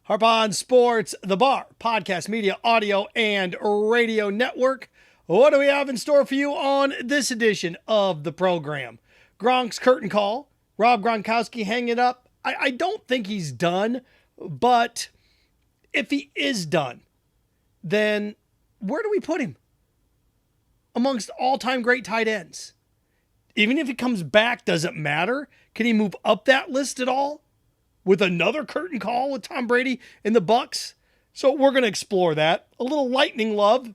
Harp on Sports, the Bar, podcast, media, audio, and radio network. What do we have in store for you on this edition of the program? Gronk's curtain call. Rob Gronkowski hanging up. I don't think he's done, but if he is done, then where do we put him? Amongst all-time great tight ends. Even if he comes back, does it matter? Can he move up that list at all? With another curtain call with Tom Brady and the Bucs? So we're going to explore that. A little Lightning love.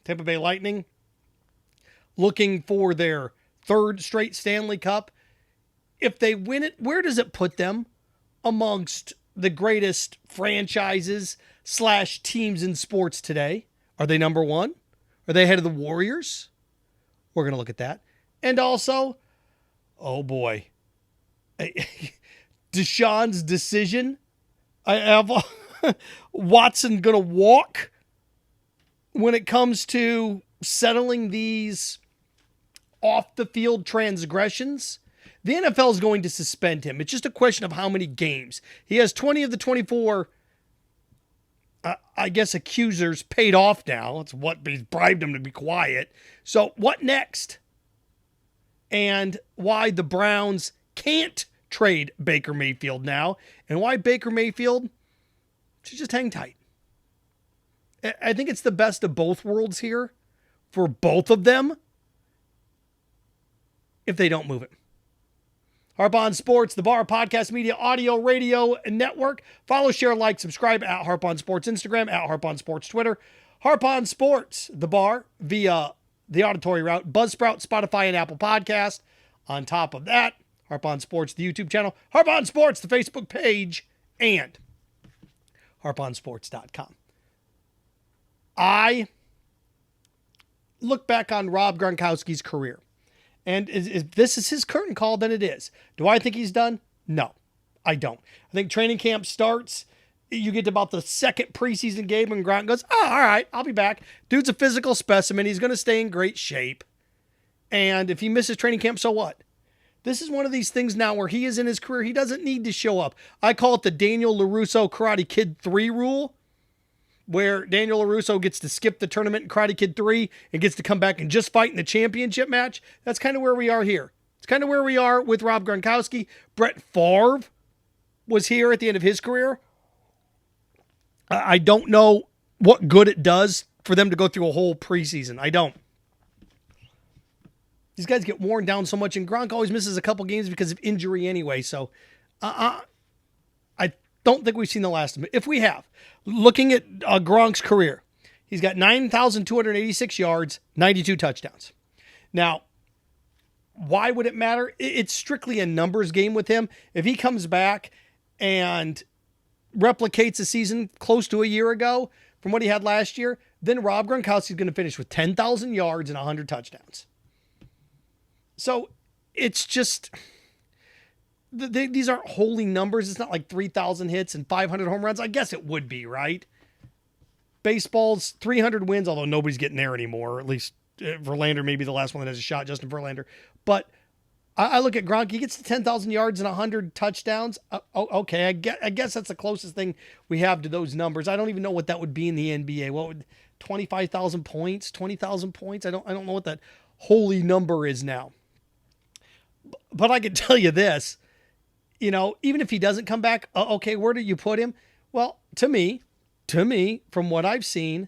Tampa Bay Lightning looking for their third straight Stanley Cup. If they win it, where does it put them amongst the greatest franchises / teams in sports today? Are they number one? Are they ahead of the Warriors? We're going to look at that. And also, oh boy, Deshauns Decision. I have Watson going to walk when it comes to settling these off-the-field transgressions. The NFL is going to suspend him. It's just a question of how many games. He has 20 of the 24, accusers paid off now. It's what he's bribed them to be quiet. So what next? And why the Browns can't trade Baker Mayfield now, and why Baker Mayfield should just hang tight. I think it's the best of both worlds here for both of them if they don't move it. Harp on Sports, the Bar, podcast, media, audio, radio, and network. Follow, share, like, subscribe at Harp on Sports Instagram, at Harp on Sports Twitter. Harp on Sports, the Bar, via the auditory route, Buzzsprout, Spotify, and Apple Podcast. On top of that, Harp on Sports, the YouTube channel, Harp on Sports, the Facebook page, and harponsports.com. I look back on Rob Gronkowski's career, and if this is his curtain call, then it is. Do I think he's done? No, I don't. I think training camp starts. You get to about the second preseason game, and Gronk goes, oh, all right, I'll be back. Dude's a physical specimen. He's going to stay in great shape. And if he misses training camp, so what? This is one of these things now where he is in his career. He doesn't need to show up. I call it the Daniel LaRusso Karate Kid 3 rule, where Daniel LaRusso gets to skip the tournament in Karate Kid 3 and gets to come back and just fight in the championship match. That's kind of where we are here. It's kind of where we are with Rob Gronkowski. Brett Favre was here at the end of his career. I don't know what good it does for them to go through a whole preseason. I don't. These guys get worn down so much, and Gronk always misses a couple games because of injury anyway. So I don't think we've seen the last of him. If we have, looking at Gronk's career, he's got 9,286 yards, 92 touchdowns. Now, why would it matter? It's strictly a numbers game with him. If he comes back and replicates a season close to a year ago from what he had last year, then Rob Gronkowski is going to finish with 10,000 yards and 100 touchdowns. So it's just, these aren't holy numbers. It's not like 3,000 hits and 500 home runs. I guess it would be, right? Baseball's 300 wins, although nobody's getting there anymore. Or at least Verlander may be the last one that has a shot, Justin Verlander. But I look at Gronk. He gets to 10,000 yards and 100 touchdowns. Okay, I guess that's the closest thing we have to those numbers. I don't even know what that would be in the NBA. What would 25,000 points, 20,000 points? I don't know what that holy number is now. But I can tell you this, even if he doesn't come back, okay, where do you put him? Well, to me, from what I've seen,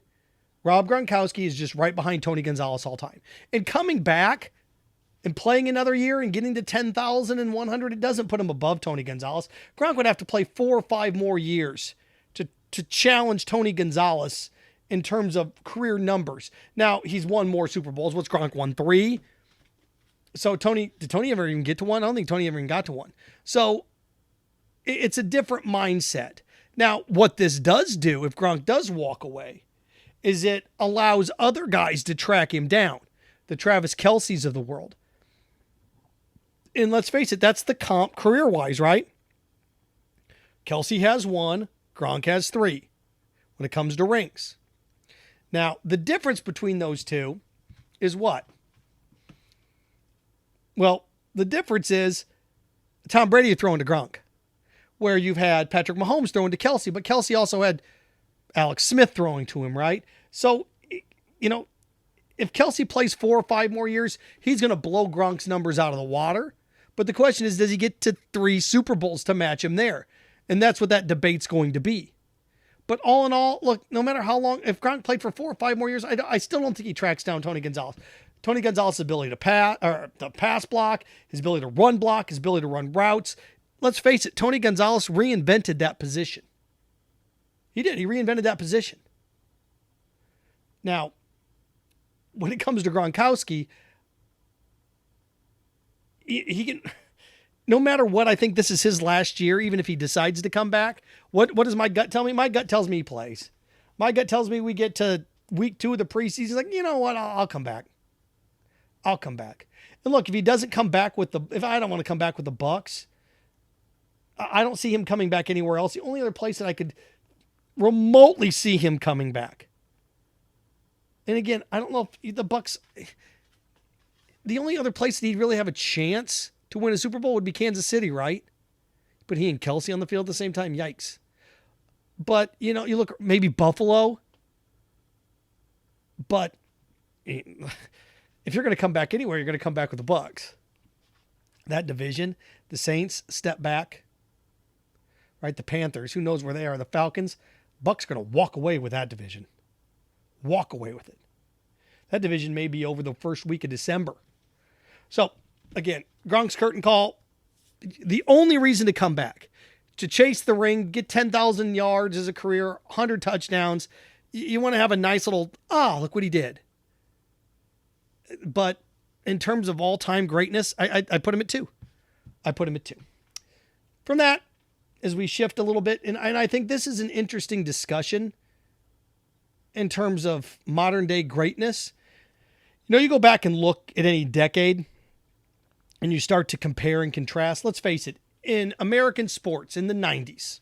Rob Gronkowski is just right behind Tony Gonzalez all time. And coming back and playing another year and getting to 10,100, it doesn't put him above Tony Gonzalez. Gronk would have to play 4 or 5 more years to challenge Tony Gonzalez in terms of career numbers. Now, he's won more Super Bowls. What's Gronk won? 3? So did Tony ever even get to one? I don't think Tony ever even got to one. So it's a different mindset. Now, what this does do, if Gronk does walk away, is it allows other guys to track him down. The Travis Kelce's of the world. And let's face it, that's the comp career-wise, right? Kelce has 1, Gronk has 3 when it comes to rings. Now, the difference between those two is what? Well, the difference is Tom Brady throwing to Gronk. where you've had Patrick Mahomes throwing to Kelsey, but Kelsey also had Alex Smith throwing to him, right? So, if Kelsey plays 4 or 5 more years, he's going to blow Gronk's numbers out of the water. But the question is, does he get to 3 Super Bowls to match him there? And that's what that debate's going to be. But all in all, look, no matter how long, if Gronk played for 4 or 5 more years, I still don't think he tracks down Tony Gonzalez. Tony Gonzalez's ability to pass block, his ability to run block, his ability to run routes. Let's face it, Tony Gonzalez reinvented that position. He did. He reinvented that position. Now, when it comes to Gronkowski, he can, no matter what, I think this is his last year, even if he decides to come back. What does my gut tell me? My gut tells me he plays. My gut tells me we get to week 2 of the preseason. He's like, you know what? I'll come back. I'll come back. And look, if he doesn't come back if I don't want to come back with the Bucs, I don't see him coming back anywhere else. The only other place that I could remotely see him coming back. And again, I don't know if the Bucs, the only other place that he'd really have a chance to win a Super Bowl would be Kansas City, right? But he and Kelsey on the field at the same time, yikes. But, you look, maybe Buffalo. But if you're going to come back anywhere, you're going to come back with the Bucs. That division, the Saints step back. Right, the Panthers, who knows where they are, the Falcons. Bucs are going to walk away with that division. Walk away with it. That division may be over the first week of December. So, again, Gronk's curtain call. The only reason to come back, to chase the ring, get 10,000 yards as a career, 100 touchdowns. You want to have a nice little, look what he did. But in terms of all-time greatness, I put him at 2. I put him at 2. From that, as we shift a little bit, and I think this is an interesting discussion in terms of modern day greatness. You go back and look at any decade and you start to compare and contrast. Let's face it, in American sports in the 90s,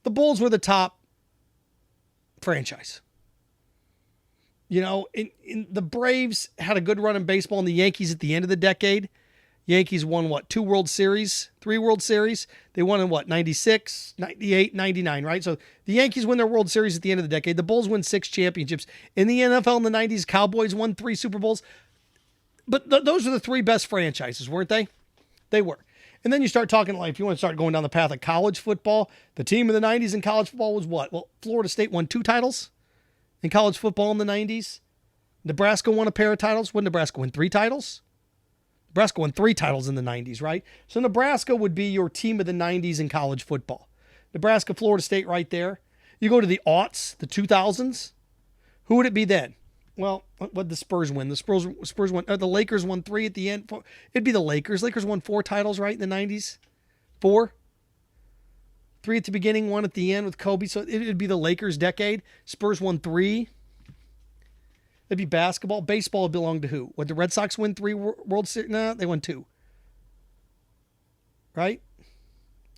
the Bulls were the top franchise. The Braves had a good run in baseball, and the Yankees at the end of the decade. Yankees won 2 World Series, 3 World Series. They won in 96, 98, 99, right? So the Yankees win their World Series at the end of the decade. The Bulls win 6 championships. In the NFL in the 90s, Cowboys won 3 Super Bowls. But those are the 3 best franchises, weren't they? They were. And then you start talking, if you want to start going down the path of college football, the team of the 90s in college football was what? Well, Florida State won 2 titles in college football in the 90s. Nebraska won a pair of titles. Would Nebraska win 3 titles? Nebraska won 3 titles in the 90s, right? So Nebraska would be your team of the 90s in college football. Nebraska, Florida State right there. You go to the aughts, the 2000s. Who would it be then? Well, what did the Spurs win? The Spurs won. The Lakers won 3 at the end. It'd be the Lakers. Lakers won 4 titles, right, in the 90s? 4? 3 at the beginning, 1 at the end with Kobe. So it'd be the Lakers decade. Spurs won 3. It'd be basketball. Baseball would belong to who? Would the Red Sox win 3 World Series? No, they won 2. Right?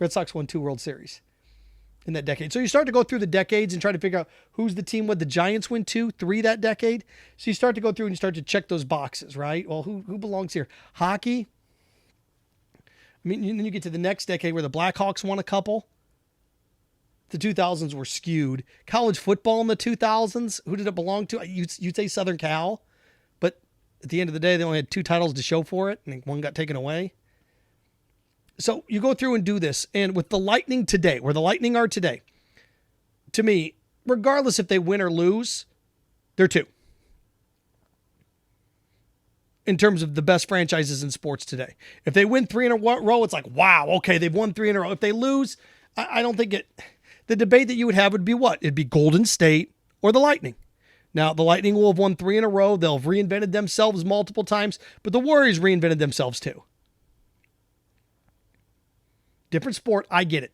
Red Sox won 2 World Series in that decade. So you start to go through the decades and try to figure out who's the team. Would the Giants win 2, 3 that decade? So you start to go through and you start to check those boxes, right? Well, who belongs here? Hockey. Then you get to the next decade where the Blackhawks won a couple. The 2000s were skewed. College football in the 2000s, who did it belong to? You'd say Southern Cal, but at the end of the day, they only had 2 titles to show for it, and 1 got taken away. So you go through and do this, and with the Lightning today, where the Lightning are today, to me, regardless if they win or lose, they're 2. In terms of the best franchises in sports today. If they win 3 in a row, it's like, wow, okay, they've won 3 in a row. If they lose, I don't think it... The debate that you would have would be what? It'd be Golden State or the Lightning. Now, the Lightning will have won 3 in a row. They'll have reinvented themselves multiple times, but the Warriors reinvented themselves too. Different sport, I get it.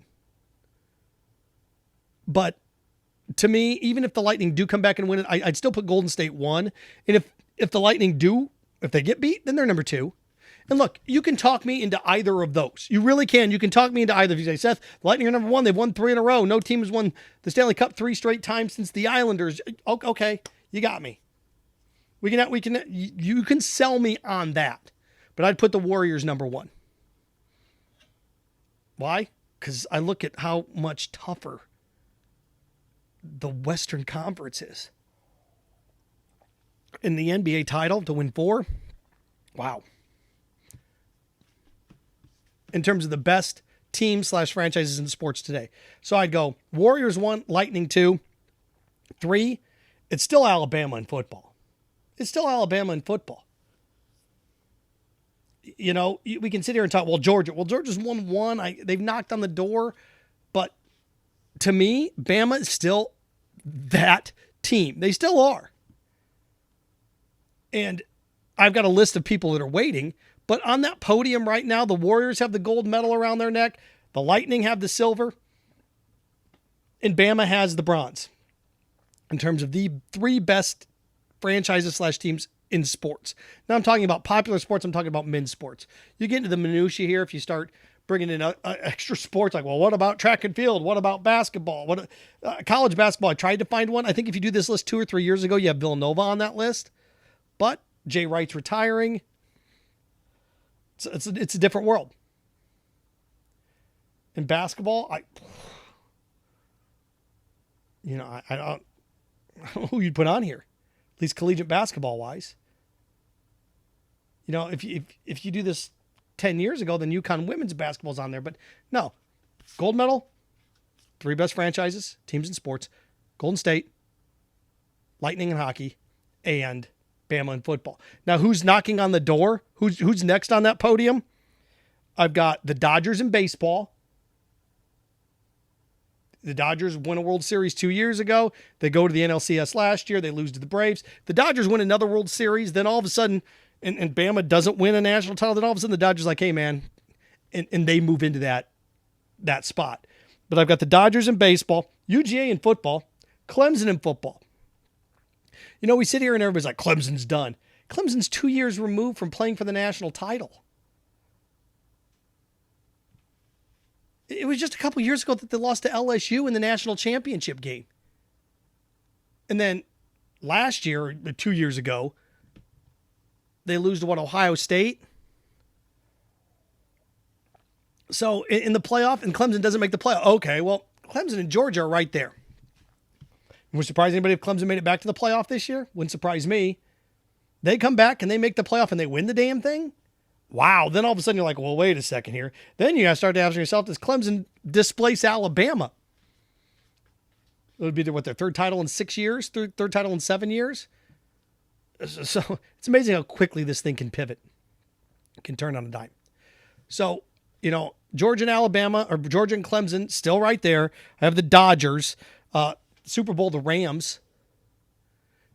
But to me, even if the Lightning do come back and win it, I'd still put Golden State 1. And if the Lightning if they get beat, then they're number 2. And look, you can talk me into either of those. You really can. You can talk me into either. If you say, Seth, the Lightning are number 1. They've won 3 in a row. No team has won the Stanley Cup 3 straight times since the Islanders. Okay, you got me. You can sell me on that. But I'd put the Warriors number 1. Why? because I look at how much tougher the Western Conference is. In the NBA title to win 4, wow. In terms of the best team/franchises in sports today. So I'd go Warriors 1, Lightning 2, 3. It's still Alabama in football. It's still Alabama in football. You know, we can sit here and talk, well, Georgia. Well, Georgia's won 1. They've knocked on the door. But to me, Bama is still that team. They still are. And I've got a list of people that are waiting. But on that podium right now, the Warriors have the gold medal around their neck. The Lightning have the silver. And Bama has the bronze. In terms of the 3 best franchises/teams in sports. Now I'm talking about popular sports. I'm talking about men's sports. You get into the minutiae here if you start bringing in extra sports like, well, what about track and field? What about basketball? What college basketball? I tried to find one. I think if you do this list 2 or 3 years ago, you have Villanova on that list. But Jay Wright's retiring. It's a different world. In basketball, I don't know who you'd put on here, at least collegiate basketball wise. You know, if you do this 10 years ago, then UConn women's basketball's on there. But no, gold medal, 3 best franchises, teams in sports, Golden State, Lightning in hockey, and Bama in football. Now, who's knocking on the door? Who's next on that podium? I've got the Dodgers in baseball. The Dodgers won a World Series 2 years ago. They go to the NLCS last year. They lose to the Braves. The Dodgers win another World Series. Then all of a sudden, and Bama doesn't win a national title. Then all of a sudden the Dodgers are like, hey, man. And they move into that spot. But I've got the Dodgers in baseball, UGA in football, Clemson in football. You know, we sit here and everybody's like, Clemson's done. Clemson's 2 years removed from playing for the national title. It was just a couple years ago that they lost to LSU in the national championship game. And then last year, or 2 years ago, they lose to Ohio State. So in the playoff, and Clemson doesn't make the playoff. Okay, well, Clemson and Georgia are right there. Would it surprise anybody if Clemson made it back to the playoff this year? Wouldn't surprise me. They come back and they make the playoff and they win the damn thing? Wow. Then all of a sudden you're like, well, wait a second here. Then you got to start to ask yourself, does Clemson displace Alabama? It would be their third title in 6 years? Third title in 7 years? So it's amazing how quickly this thing can pivot. It can turn on a dime. So, you know, Georgia and Alabama, or Georgia and Clemson, still right there. I have the Dodgers. Super Bowl, the Rams.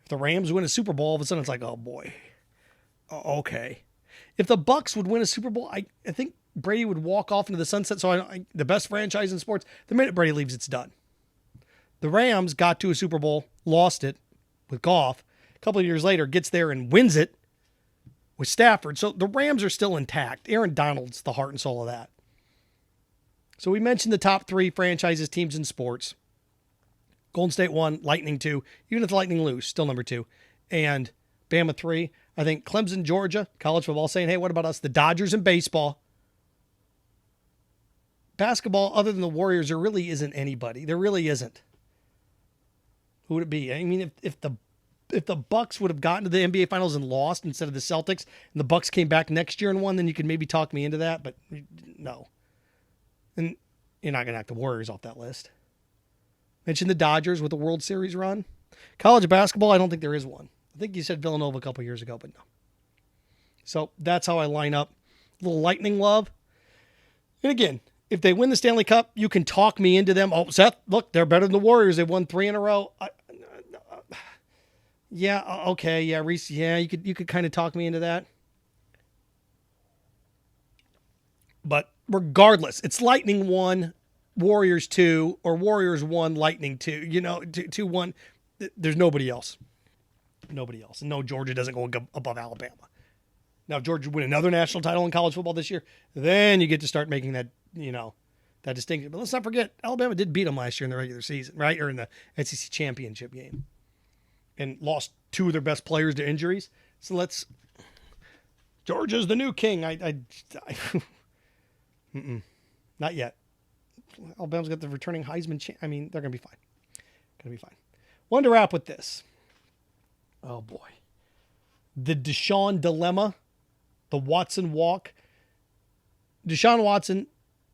If the Rams win a Super Bowl, all of a sudden it's like, oh boy. Okay. If the Bucks would win a Super Bowl, I think Brady would walk off into the sunset. So the best franchise in sports, the minute Brady leaves, it's done. The Rams got to a Super Bowl, lost it with Goff. A couple of years later, gets there and wins it with Stafford. So the Rams are still intact. Aaron Donald's the heart and soul of that. So we mentioned the top 3 franchises, teams in sports. Golden State 1, Lightning 2. Even if the Lightning lose, still number 2. And Bama 3. I think Clemson, Georgia, college football saying, hey, what about us? The Dodgers in baseball. Basketball, other than the Warriors, there really isn't anybody. There really isn't. Who would it be? I mean, if the Bucks would have gotten to the NBA Finals and lost instead of the Celtics, and the Bucks came back next year and won, then you could maybe talk me into that, but no. And you're not going to knock the Warriors off that list. Mentioned the Dodgers with the World Series run. College basketball, I don't think there is one. I think you said Villanova a couple years ago, but no. So that's how I line up. A little Lightning love. And again, if they win the Stanley Cup, you can talk me into them. Oh, Seth, look, they're better than the Warriors. They've won 3 in a row. Yeah, okay, yeah, Reese, yeah, you could kind of talk me into that. But regardless, it's Lightning 1, Warriors 2, or Warriors 1, Lightning 2. You know, 2-1. There's nobody else. Nobody else. And no, Georgia doesn't go above Alabama. Now, if Georgia win another national title in college football this year, then you get to start making that, that distinction. But let's not forget, Alabama did beat them last year in the regular season, right? Or in the SEC championship game. And lost 2 of their best players to injuries. So Georgia's the new king. Not yet. Alabama's got the returning Heisman. I mean, they're going to be fine. Going to be fine. Wanted to wrap with this. Oh, boy. The Deshaun dilemma. The Watson walk. Deshaun Watson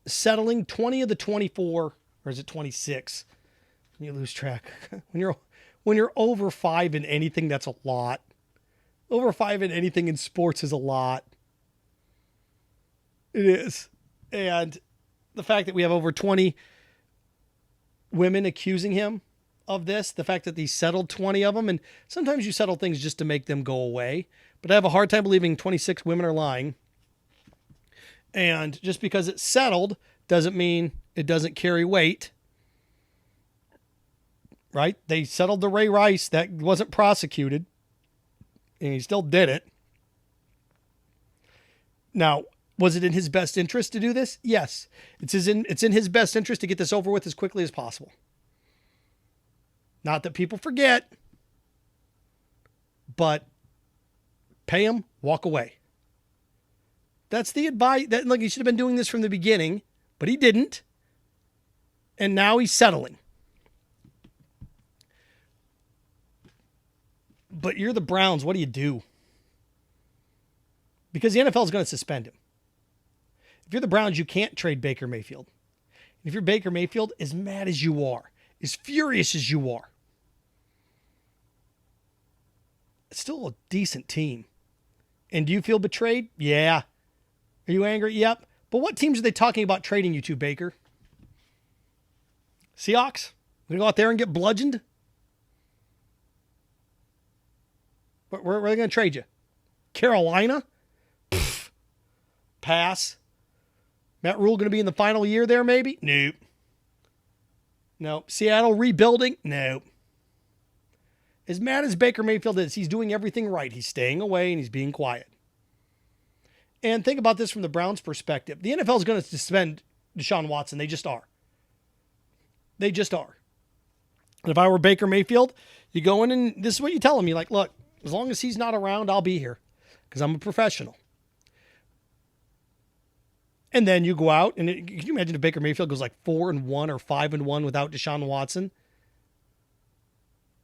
settling 20 of the 24, or is it 26? You lose track. When you're over 5 in anything, that's a lot. Over 5 in anything in sports is a lot. It is. And the fact that we have over 20 women accusing him of this, the fact that he settled 20 of them, and sometimes you settle things just to make them go away. But I have a hard time believing 26 women are lying. And just because it's settled doesn't mean it doesn't carry weight. Right? They settled the Ray Rice. That wasn't prosecuted. And he still did it. Now, was it in his best interest to do this? Yes. It's in his best interest to get this over with as quickly as possible. Not that people forget. But pay him, walk away. That's the advice. Look, he should have been doing this from the beginning, but he didn't. And now he's settling. But you're the Browns. What do you do? Because the NFL is going to suspend him. If you're the Browns, you can't trade Baker Mayfield. And if you're Baker Mayfield, as mad as you are, as furious as you are, it's still a decent team. And do you feel betrayed? Yeah. Are you angry? Yep. But what teams are they talking about trading you to, Baker? Seahawks? We're going to go out there and get bludgeoned? Where are they going to trade you? Carolina? Pfft. Pass. Matt Rule going to be in the final year there, maybe? Nope. No. Seattle rebuilding? Nope. As mad as Baker Mayfield is, he's doing everything right. He's staying away and he's being quiet. And think about this from the Browns' perspective. The NFL is going to suspend Deshaun Watson. They just are. They just are. And if I were Baker Mayfield, you go in and this is what you tell him. You're like, look, as long as he's not around, I'll be here because I'm a professional. And then you go out and can you imagine if Baker Mayfield goes like 4-1 or 5-1 without Deshaun Watson?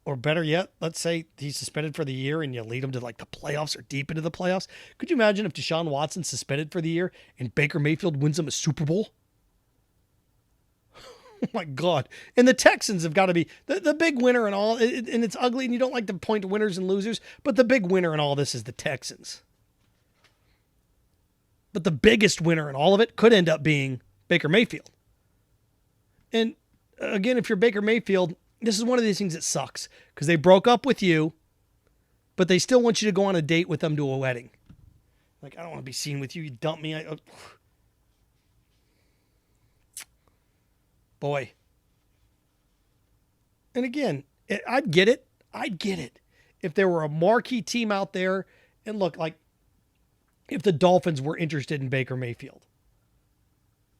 Or better yet, let's say he's suspended for the year and you lead him to like the playoffs or deep into the playoffs. Could you imagine if Deshaun Watson's suspended for the year and Baker Mayfield wins him a Super Bowl? Oh my God. And the Texans have got to be the big winner in all, and it's ugly and you don't like to point to winners and losers, but the big winner in all this is the Texans. But the biggest winner in all of it could end up being Baker Mayfield. And again, if you're Baker Mayfield, this is one of these things that sucks because they broke up with you, but they still want you to go on a date with them to a wedding. Like, I don't want to be seen with you. You dumped me. Boy. And again, I'd get it. I'd get it. If there were a marquee team out there, and look, like, if the Dolphins were interested in Baker Mayfield.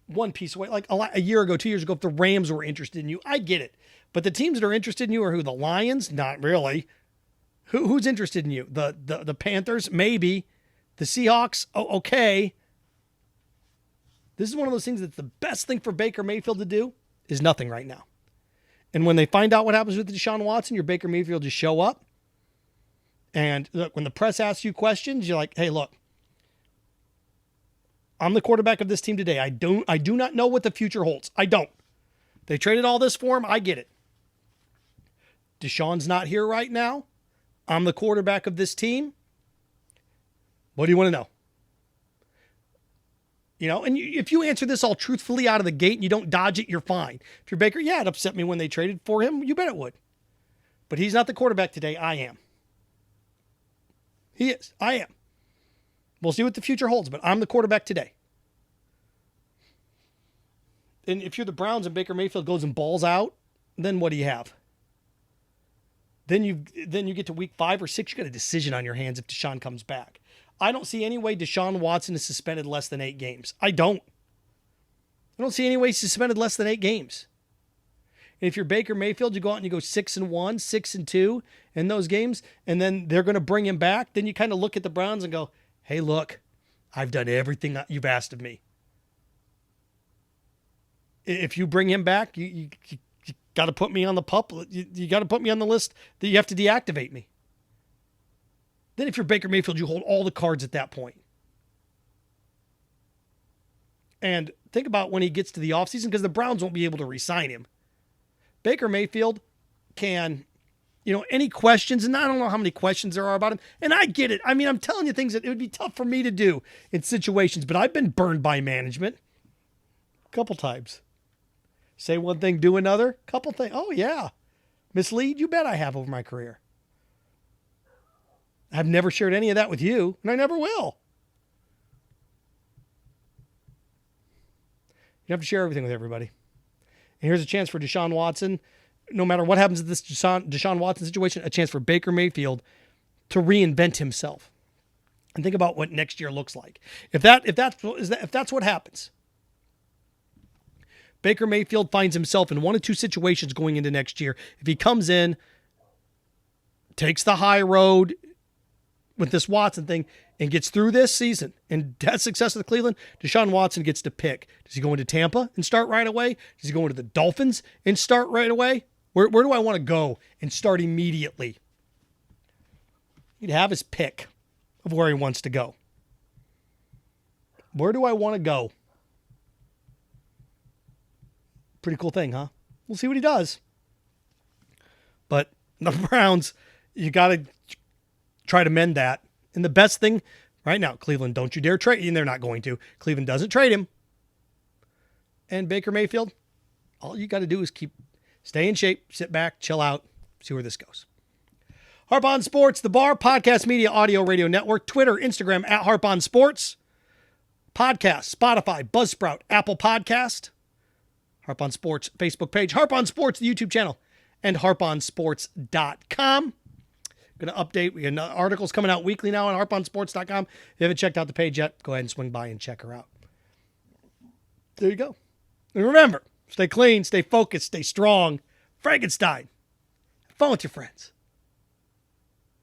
One piece away, like a year ago, 2 years ago, if the Rams were interested in you, I get it. But the teams that are interested in you are who? The Lions? Not really. Who's interested in you? The Panthers? Maybe. The Seahawks? Oh, okay. This is one of those things that's the best thing for Baker Mayfield to do is nothing right now. And when they find out what happens with Deshaun Watson, your Baker Mayfield just show up. And look, when the press asks you questions, you're like, hey, look, I'm the quarterback of this team today. I do not know what the future holds. I don't. They traded all this for him. I get it. Deshaun's not here right now. I'm the quarterback of this team. What do you want to know? You know, and if you answer this all truthfully out of the gate and you don't dodge it, you're fine. If you're Baker, yeah, it upset me when they traded for him. You bet it would. But he's not the quarterback today. I am. He is. I am. We'll see what the future holds, but I'm the quarterback today. And if you're the Browns and Baker Mayfield goes and balls out, then what do you have? Then you get to week 5 or 6, you got a decision on your hands if Deshaun comes back. I don't see any way Deshaun Watson is suspended less than 8 games. I don't see any way he's suspended less than 8 games. And if you're Baker Mayfield, you go out and you go 6-1, 6-2 in those games, and then they're going to bring him back. Then you kind of look at the Browns and go, hey, look, I've done everything you've asked of me. If you bring him back, you got to put me on the pup. You got to put me on the list that you have to deactivate me. Then if you're Baker Mayfield, you hold all the cards at that point. And think about when he gets to the offseason, because the Browns won't be able to re-sign him. Baker Mayfield can, any questions, and I don't know how many questions there are about him, and I get it. I mean, I'm telling you things that it would be tough for me to do in situations, but I've been burned by management a couple times. Say one thing, do another, couple things. Oh, yeah. Mislead? You bet I have over my career. I've never shared any of that with you, and I never will. You have to share everything with everybody. And here's a chance for Deshaun Watson, no matter what happens in this Deshaun Watson situation, a chance for Baker Mayfield to reinvent himself. And think about what next year looks like. If that's what happens, Baker Mayfield finds himself in one of two situations going into next year. If he comes in, takes the high road with this Watson thing, and gets through this season and has success with Cleveland, Deshaun Watson gets to pick. Does he go into Tampa and start right away? Does he go into the Dolphins and start right away? Where do I want to go and start immediately? He'd have his pick of where he wants to go. Where do I want to go? Pretty cool thing, huh? We'll see what he does. But the Browns, you got to try to mend that. And the best thing right now, Cleveland, don't you dare trade him. They're not going to. Cleveland doesn't trade him. And Baker Mayfield, all you got to do is stay in shape, sit back, chill out, see where this goes. Harp on Sports, The Bar, Podcast Media, Audio, Radio Network, Twitter, Instagram, at Harp on Sports, Podcast, Spotify, Buzzsprout, Apple Podcast, Harp on Sports Facebook page, Harp on Sports, the YouTube channel, and harponsports.com. Going to update. We got articles coming out weekly now on harponsports.com. If you haven't checked out the page yet, go ahead and swing by and check her out. There you go. And remember, stay clean, stay focused, stay strong. Frankenstein. Have fun with your friends.